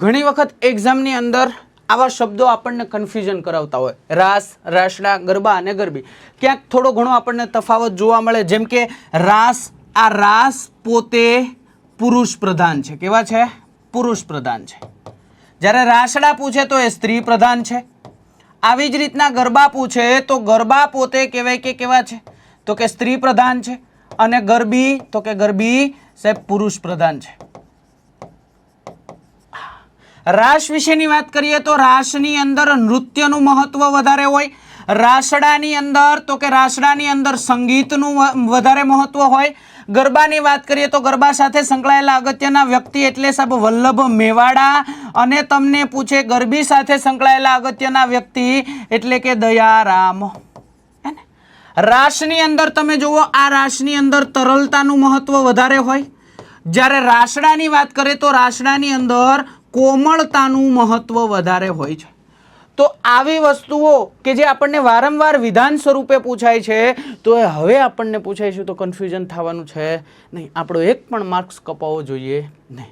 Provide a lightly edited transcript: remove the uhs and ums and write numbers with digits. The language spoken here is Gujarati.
ઘણી વખત એક્ઝામની અંદર આવા શબ્દો આપણને કન્ફ્યુઝન કરાવતા હોય, રાસ, રાસડા, ગરબા અને ગરબી. ક્યાંક થોડો ઘણો આપણને તફાવત જોવા મળે. જેમ કે રાસ, આ રાસ પોતે પુરુષ પ્રધાન છે. કેવા છે? પુરુષ પ્રધાન છે. જ્યારે રાસડા પૂછે તો એ સ્ત્રી પ્રધાન છે. આવી જ રીતના ગરબા પૂછે તો ગરબા પોતે કહેવાય કે કેવા છે? તો કે સ્ત્રી પ્રધાન છે. અને ગરબી તો કે ગરબી સાહેબ પુરુષ પ્રધાન છે. રાસ વિશેની વાત કરીએ તો રાસની અંદર નૃત્યનું મહત્વ વધારે હોય. રાસડાની અંદર તો કે રાસડાની અંદર સંગીતનું વધારે મહત્વ હોય. ગરબાની વાત કરીએ તો ગરબા સાથે સંકળાયેલા અગત્યના વ્યક્તિ એટલે સાહેબ વલ્લભ મેવાડા. અને તમને પૂછે ગરબી સાથે સંકળાયેલા અગત્યના વ્યક્તિ એટલે કે દયારામ. રાસની અંદર તમે જુઓ, આ રાસની અંદર તરલતાનું મહત્વ વધારે હોય. જ્યારે રાસડાની વાત કરીએ તો રાસડાની અંદર કોમળતાનું મહત્વ વધારે હોય છે. તો આવી વસ્તુઓ કે જે આપણને વારંવાર વિધાન સ્વરૂપે પૂછાય છે, તો એ હવે આપણને પૂછાય છે તો કન્ફ્યુઝન થવાનું છે નહીં. આપણો એક પણ માર્ક્સ કપાવવો જોઈએ નહીં.